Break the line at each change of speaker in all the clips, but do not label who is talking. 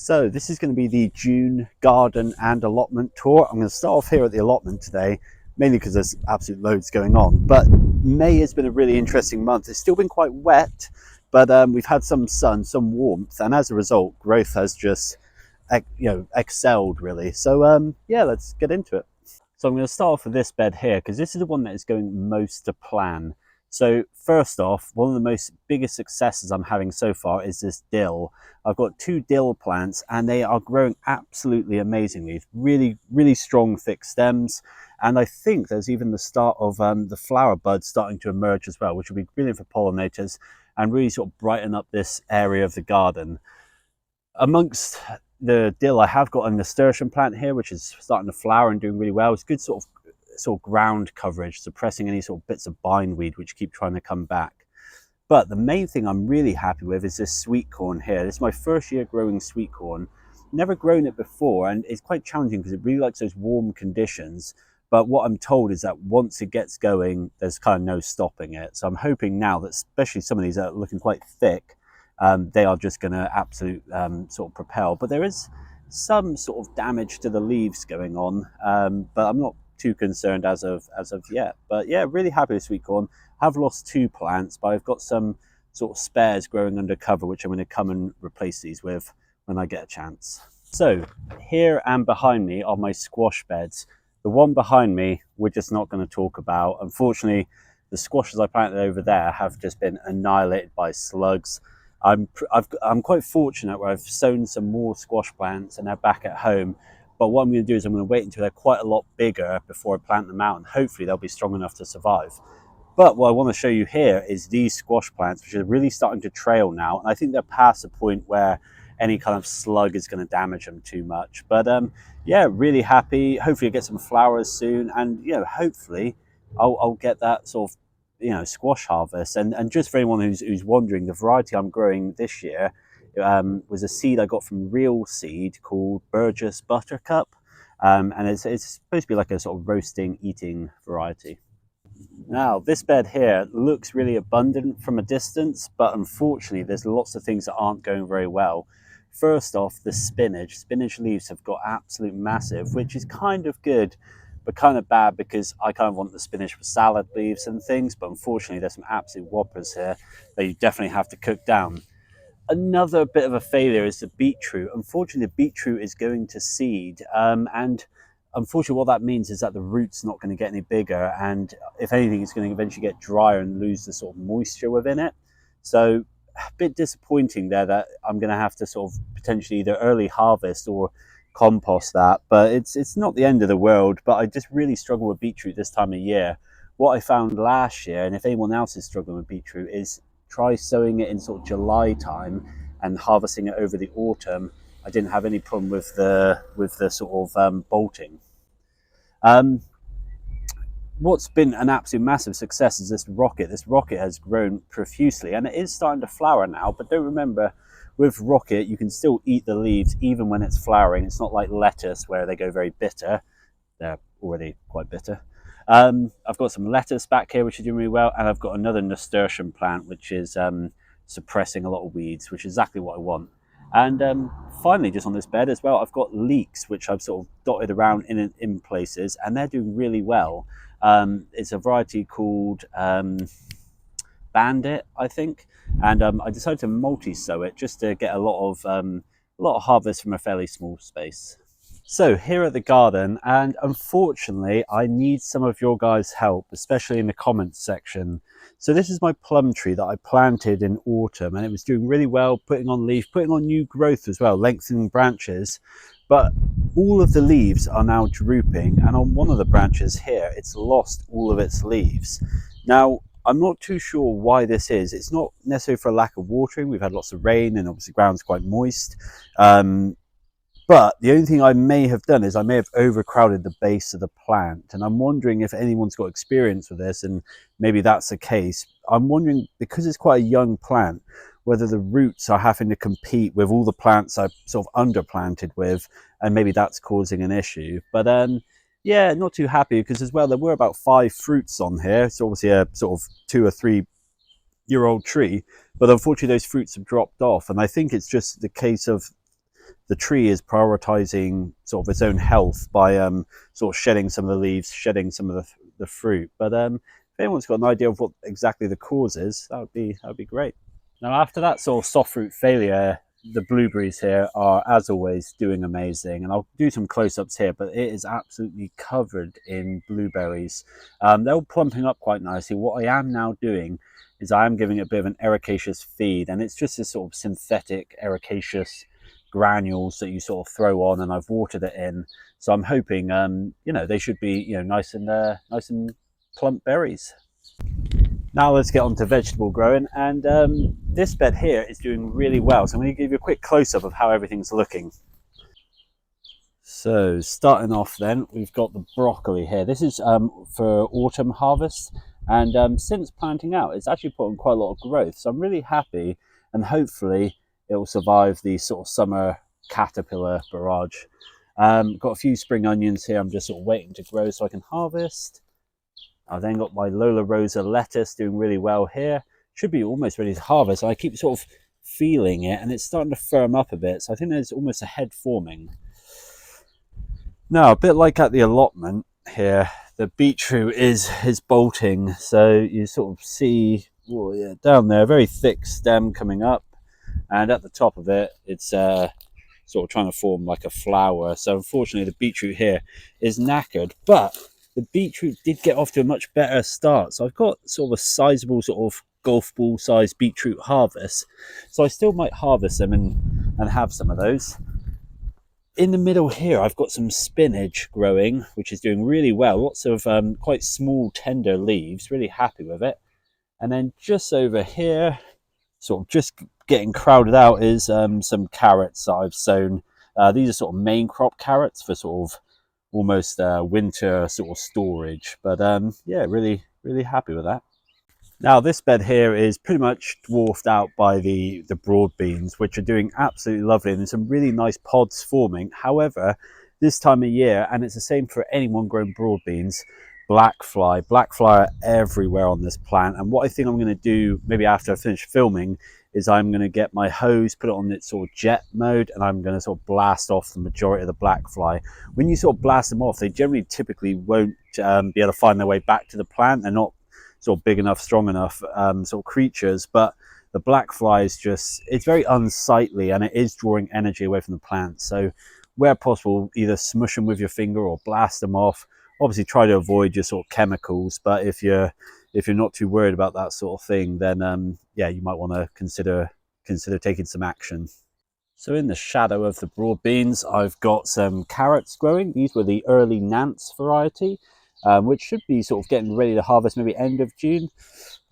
So this is going to be the June garden and allotment tour. I'm going to start off here at the allotment today, mainly because there's absolute loads going on. But May has been a really interesting month. It's still been quite wet, but we've had some sun, some warmth, and as a result, growth has just excelled really. So yeah, let's get into it. So I'm going to start off with this bed here because this is the one that is going most to plan. So first off, one of the most biggest successes I'm having so far is this dill. I've got 2 dill plants and they are growing absolutely amazingly. Really, really strong, thick stems. And I think there's even the start of the flower buds starting to emerge as well, which will be brilliant for pollinators and really sort of brighten up this area of the garden. Amongst the dill, I have got a nasturtium plant here, which is starting to flower and doing really well. It's good sort of ground coverage, suppressing any sort of bits of bindweed which keep trying to come back. But the main thing I'm really happy with is this sweet corn here. This is my first year growing sweet corn. Never grown it before, and it's quite challenging because it really likes those warm conditions. But what I'm told is that once it gets going, there's kind of no stopping it. So I'm hoping now that especially some of these are looking quite thick, they are just going to absolute sort of propel. But there is some sort of damage to the leaves going on, but I'm not too concerned as of yet. But yeah, really happy with sweet corn. I've lost 2 plants, but I've got some sort of spares growing under cover, which I'm going to come and replace these with when I get a chance. So here and behind me are my squash beds. The one behind me we're just not going to talk about. Unfortunately, the squashes I planted over there have just been annihilated by slugs. I'm quite fortunate where I've sown some more squash plants and they're back at home. But what I'm going to do is I'm going to wait until they're quite a lot bigger before I plant them out, and hopefully they'll be strong enough to survive. But what I want to show you here is these squash plants, which are really starting to trail now. And I think they're past the point where any kind of slug is going to damage them too much. But yeah, really happy. Hopefully I'll get some flowers soon. And, you know, hopefully I'll get that sort of, you know, squash harvest. And just for anyone who's wondering, the variety I'm growing this year was a seed I got from Real Seed called Burgess Buttercup, and it's supposed to be like a sort of roasting, eating variety. Now this bed here looks really abundant from a distance, but unfortunately there's lots of things that aren't going very well. First off, the spinach leaves have got absolute massive, which is kind of good but kind of bad because I kind of want the spinach for salad leaves and things, but unfortunately there's some absolute whoppers here that you definitely have to cook down. Another bit of a failure is the beetroot. Unfortunately, the beetroot is going to seed, and unfortunately what that means is that the root's not going to get any bigger, and if anything, it's going to eventually get drier and lose the sort of moisture within it. So a bit disappointing there that I'm going to have to sort of potentially either early harvest or compost that, but it's not the end of the world. But I just really struggle with beetroot this time of year. What I found last year, and if anyone else is struggling with beetroot, is try sowing it in sort of July time and harvesting it over the autumn. I didn't have any problem with the sort of bolting. What's been an absolute massive success is this rocket. This rocket has grown profusely and it is starting to flower now, but don't remember, with rocket you can still eat the leaves even when it's flowering. It's not like lettuce where they go very bitter. They're already quite bitter. I've got some lettuce back here which are doing really well, and I've got another nasturtium plant which is suppressing a lot of weeds, which is exactly what I want. And finally, just on this bed as well, I've got leeks which I've sort of dotted around in places, and they're doing really well. It's a variety called Bandit, I think, and I decided to multi-sow it just to get a lot of harvest from a fairly small space. So here at the garden, and unfortunately I need some of your guys' help, especially in the comments section. So this is my plum tree that I planted in autumn, and it was doing really well, putting on leaf, putting on new growth as well, lengthening branches. But all of the leaves are now drooping, and on one of the branches here, it's lost all of its leaves. Now, I'm not too sure why this is. It's not necessarily for a lack of watering. We've had lots of rain and obviously the ground's quite moist. But the only thing I may have done is I may have overcrowded the base of the plant. And I'm wondering if anyone's got experience with this, and maybe that's the case. I'm wondering, because it's quite a young plant, whether the roots are having to compete with all the plants I've sort of underplanted with, and maybe that's causing an issue. But yeah, not too happy because as well, there were about 5 fruits on here. It's obviously a sort of 2 or 3 year old tree, but unfortunately those fruits have dropped off. And I think it's just the case of the tree is prioritizing sort of its own health by sort of shedding some of the leaves, shedding some of the fruit. But if anyone's got an idea of what exactly the cause is, that would be great. Now, after that sort of soft fruit failure, the blueberries here are, as always, doing amazing. And I'll do some close-ups here, but it is absolutely covered in blueberries. They're all plumping up quite nicely. What I am now doing is I am giving it a bit of an ericaceous feed, and it's just this sort of synthetic ericaceous granules that you sort of throw on, and I've watered it in. So I'm hoping, you know, they should be, you know, nice and plump berries. Now let's get on to vegetable growing, and this bed here is doing really well. So I'm going to give you a quick close-up of how everything's looking. So starting off then, we've got the broccoli here. This is for autumn harvest, and since planting out, it's actually put on quite a lot of growth. So I'm really happy, and hopefully it will survive the sort of summer caterpillar barrage. Got a few spring onions here. I'm just sort of waiting to grow so I can harvest. I've then got my Lola Rosa lettuce doing really well here. Should be almost ready to harvest. I keep sort of feeling it, and it's starting to firm up a bit. So I think there's almost a head forming. Now, a bit like at the allotment here, the beetroot is bolting. So you sort of see, oh yeah, down there, a very thick stem coming up. And at the top of it, it's sort of trying to form like a flower. So unfortunately, the beetroot here is knackered. But the beetroot did get off to a much better start. So I've got sort of a sizable sort of golf ball sized beetroot harvest. So I still might harvest them and have some of those. In the middle here, I've got some spinach growing, which is doing really well. Lots of quite small, tender leaves. Really happy with it. And then just over here, sort of just getting crowded out, is some carrots that I've sown. These are sort of main crop carrots for sort of almost winter sort of storage. But yeah, really happy with that. Now this bed here is pretty much dwarfed out by the broad beans, which are doing absolutely lovely, and there's some really nice pods forming. However, this time of year, and it's the same for anyone growing broad beans, black fly are everywhere on this plant. And what I think I'm going to do, maybe after I finish filming, is I'm going to get my hose, put it on its sort of jet mode, and I'm going to sort of blast off the majority of the black fly. When you sort of blast them off, they generally typically won't be able to find their way back to the plant. They're not sort of big enough, strong enough sort of creatures, but the black fly is just, it's very unsightly, and it is drawing energy away from the plant. So where possible, either smush them with your finger or blast them off. Obviously try to avoid your sort of chemicals, but if you're not too worried about that sort of thing, then yeah, you might want to consider taking some action. So in the shadow of the broad beans, I've got some carrots growing. These were the early Nance variety, which should be sort of getting ready to harvest maybe end of June.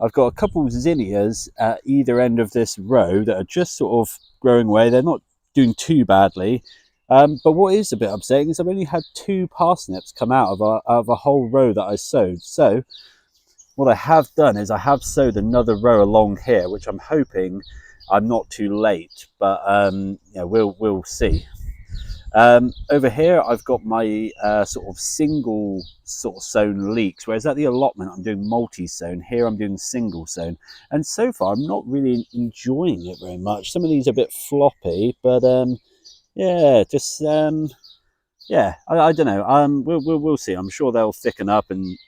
I've got a couple zinnias at either end of this row that are just sort of growing away. They're not doing too badly. But what is a bit upsetting is I've only had 2 parsnips come out of a whole row that I sowed. So what I have done is I have sowed another row along here, which I'm hoping I'm not too late, but yeah, we'll see. Over here I've got my sort of single sort of sown leeks, whereas at the allotment I'm doing multi-sown. Here I'm doing single sown, and so far I'm not really enjoying it very much. Some of these are a bit floppy, but yeah, just yeah, I don't know. We'll see. I'm sure they'll thicken up and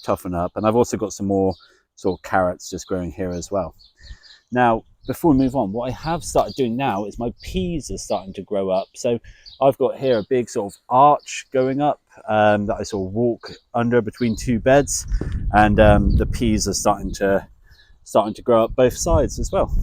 toughen up. And I've also got some more sort of carrots just growing here as well. Now, before we move on, what I have started doing now is my peas are starting to grow up. So I've got here a big sort of arch going up that I sort of walk under between 2 beds, and the peas are starting to grow up both sides as well.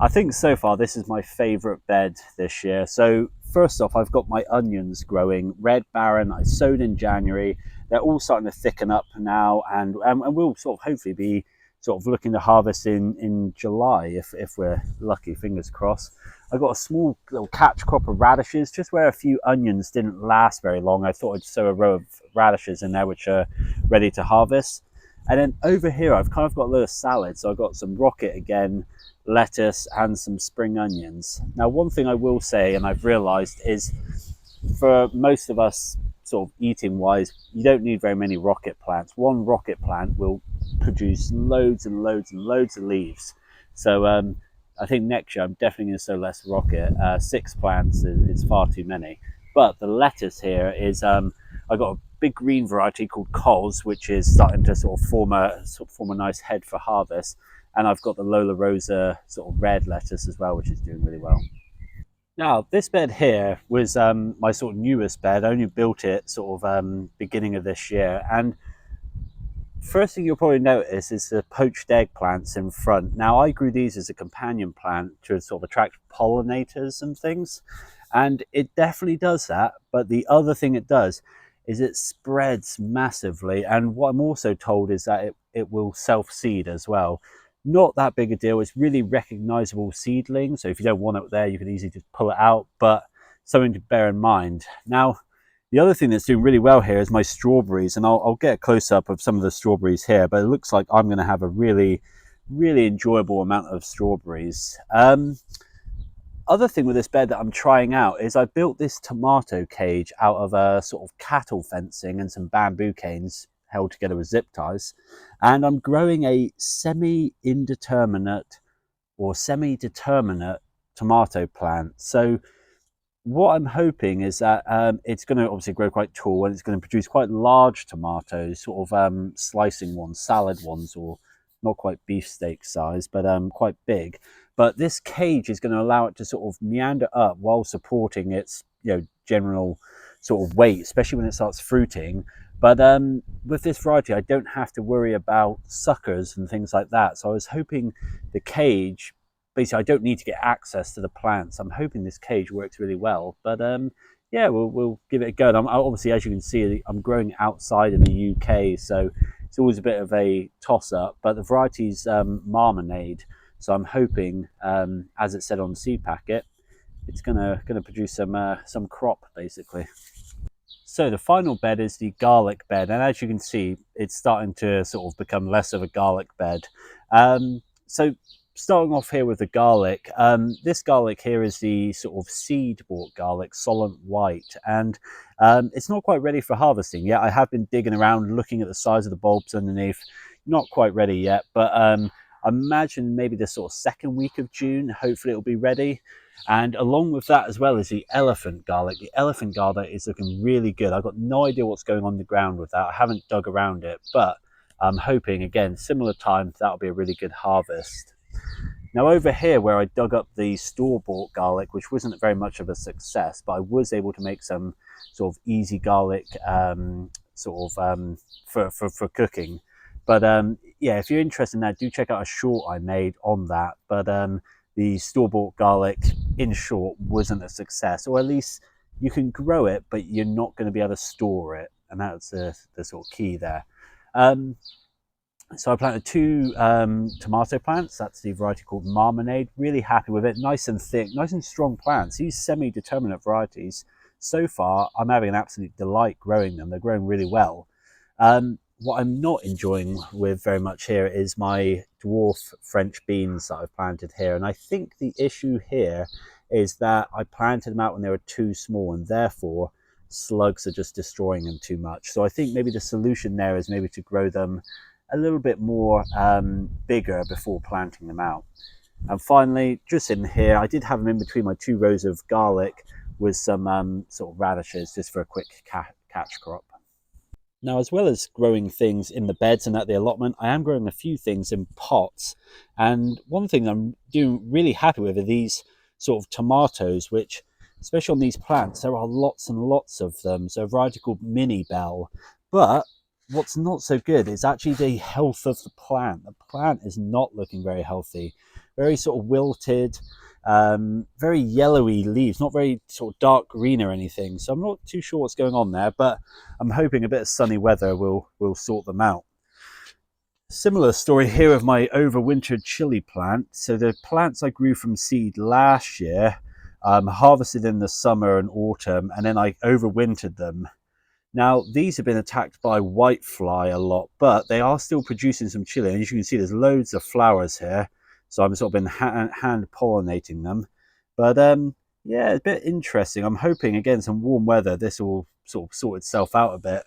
I think so far this is my favourite bed this year. So first off, I've got my onions growing, Red Baron. I sowed in January. They're all starting to thicken up now, and we'll sort of hopefully be sort of looking to harvest in July if we're lucky, fingers crossed. I've got a small little catch crop of radishes, just where a few onions didn't last very long. I thought I'd sow a row of radishes in there which are ready to harvest. And then over here I've kind of got a little salad. So I've got some rocket again, lettuce, and some spring onions. Now one thing I will say, and I've realized, is for most of us sort of eating wise, you don't need very many rocket plants. One rocket plant will produce loads and loads and loads of leaves. So I think next year I'm definitely going to sow less rocket. 6 plants is far too many. But the lettuce here is I got a big green variety called Cos, which is starting to form a nice head for harvest. And I've got the Lola Rosa sort of red lettuce as well, which is doing really well. Now, this bed here was my sort of newest bed. I only built it sort of beginning of this year. And first thing you'll probably notice is the poached eggplants in front. Now, I grew these as a companion plant to sort of attract pollinators and things, and it definitely does that. But the other thing it does is it spreads massively, and what I'm also told is that it will self-seed as well. Not that big a deal. It's really recognizable seedling, so if you don't want it there, you can easily just pull it out, but something to bear in mind. Now, the other thing that's doing really well here is my strawberries, and I'll get a close-up of some of the strawberries here, but it looks like I'm going to have a really, really enjoyable amount of strawberries. Other thing with this bed that I'm trying out is I built this tomato cage out of a sort of cattle fencing and some bamboo canes held together with zip ties, and I'm growing a semi-indeterminate or semi-determinate tomato plant. So what I'm hoping is that it's going to obviously grow quite tall, and it's going to produce quite large tomatoes, sort of slicing ones, salad ones, or not quite beefsteak size, but quite big. But this cage is going to allow it to sort of meander up while supporting its general sort of weight, especially when it starts fruiting. But with this variety, I don't have to worry about suckers and things like that. So I was hoping the cage, basically I don't need to get access to the plants. I'm hoping this cage works really well, but yeah, we'll give it a go. And obviously, as you can see, I'm growing outside in the UK, so it's always a bit of a toss-up, but the variety's marmalade, so I'm hoping, as it said on the seed packet, it's gonna produce some crop, basically. So the final bed is the garlic bed, and as you can see, it's starting to sort of become less of a garlic bed. So starting off here with the garlic, this garlic here is the sort of seed bought garlic, Solent White, and it's not quite ready for harvesting yet. I have been digging around, looking at the size of the bulbs underneath. Not quite ready yet, but I imagine maybe the sort of second week of June, hopefully it'll be ready. And along with that as well is the elephant garlic. The elephant garlic is looking really good. I've got no idea what's going on the ground with that. I haven't dug around it, but I'm hoping, again, similar time, that'll be a really good harvest. Now over here where I dug up the store-bought garlic, which wasn't very much of a success, but I was able to make some sort of easy garlic for cooking. But yeah, if you're interested in that, do check out a short I made on that. But the store-bought garlic, in short, wasn't a success, or at least you can grow it, but you're not going to be able to store it, and that's the sort of key there. So I planted 2 tomato plants. That's the variety called Marmalade. Really happy with it. Nice and thick, nice and strong plants. These semi-determinate varieties, so far, I'm having an absolute delight growing them. They're growing really well. What I'm not enjoying with very much here is my dwarf French beans that I've planted here. And I think the issue here is that I planted them out when they were too small, and therefore slugs are just destroying them too much. So I think maybe the solution there is maybe to grow them a little bit more bigger before planting them out. And finally, just in here, I did have them in between my 2 rows of garlic with some sort of radishes, just for a quick catch crop. Now, as well as growing things in the beds and at the allotment, I am growing a few things in pots. And one thing I'm doing really happy with are these sort of tomatoes, which, especially on these plants, there are lots and lots of them. So a variety called Mini Bell. But what's not so good is actually the health of the plant. The plant is not looking very healthy. Very sort of wilted, very yellowy leaves, not very sort of dark green or anything. So I'm not too sure what's going on there, but I'm hoping a bit of sunny weather will sort them out. Similar story here with my overwintered chili plant. So the plants I grew from seed last year, harvested in the summer and autumn, and then I overwintered them. Now, these have been attacked by whitefly a lot, but they are still producing some chili. And as you can see, there's loads of flowers here. So I'm sort of been hand pollinating them. But yeah, it's a bit interesting. I'm hoping, again, some warm weather, this will sort of sort itself out a bit.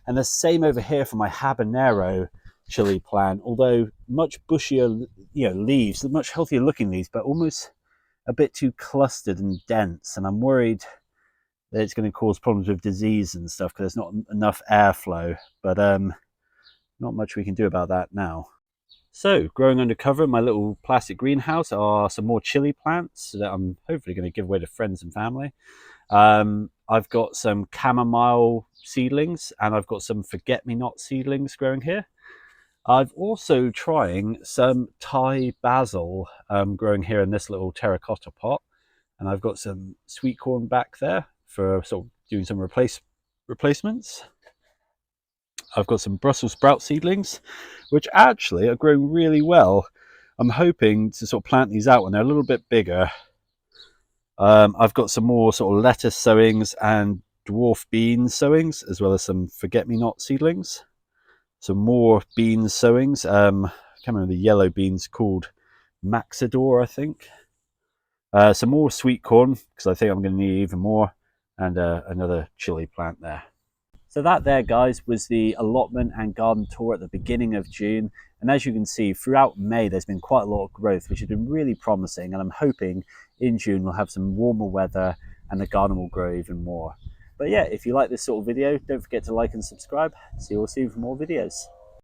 And the same over here for my habanero. chili plant, although much bushier, leaves, much healthier looking leaves, but almost a bit too clustered and dense. And I'm worried that it's going to cause problems with disease and stuff because there's not enough airflow. But not much we can do about that now. So, growing under cover in my little plastic greenhouse are some more chili plants that I'm hopefully going to give away to friends and family. I've got some chamomile seedlings, and I've got some forget-me-not seedlings growing here. I've also trying some Thai basil growing here in this little terracotta pot, and I've got some sweet corn back there for sort of doing some replacements. I've got some Brussels sprout seedlings, which actually are growing really well. I'm hoping to sort of plant these out when they're a little bit bigger. I've got some more sort of lettuce sowings and dwarf bean sowings, as well as some forget-me-not seedlings. Some more bean sowings. I can't remember the yellow beans called Maxador, I think. Some more sweet corn, because I think I'm going to need even more, and another chili plant there. So that there, guys, was the allotment and garden tour at the beginning of June. And as you can see, throughout May, there's been quite a lot of growth, which has been really promising. And I'm hoping in June we'll have some warmer weather and the garden will grow even more. But yeah, if you like this sort of video, don't forget to like and subscribe. See you all soon for more videos.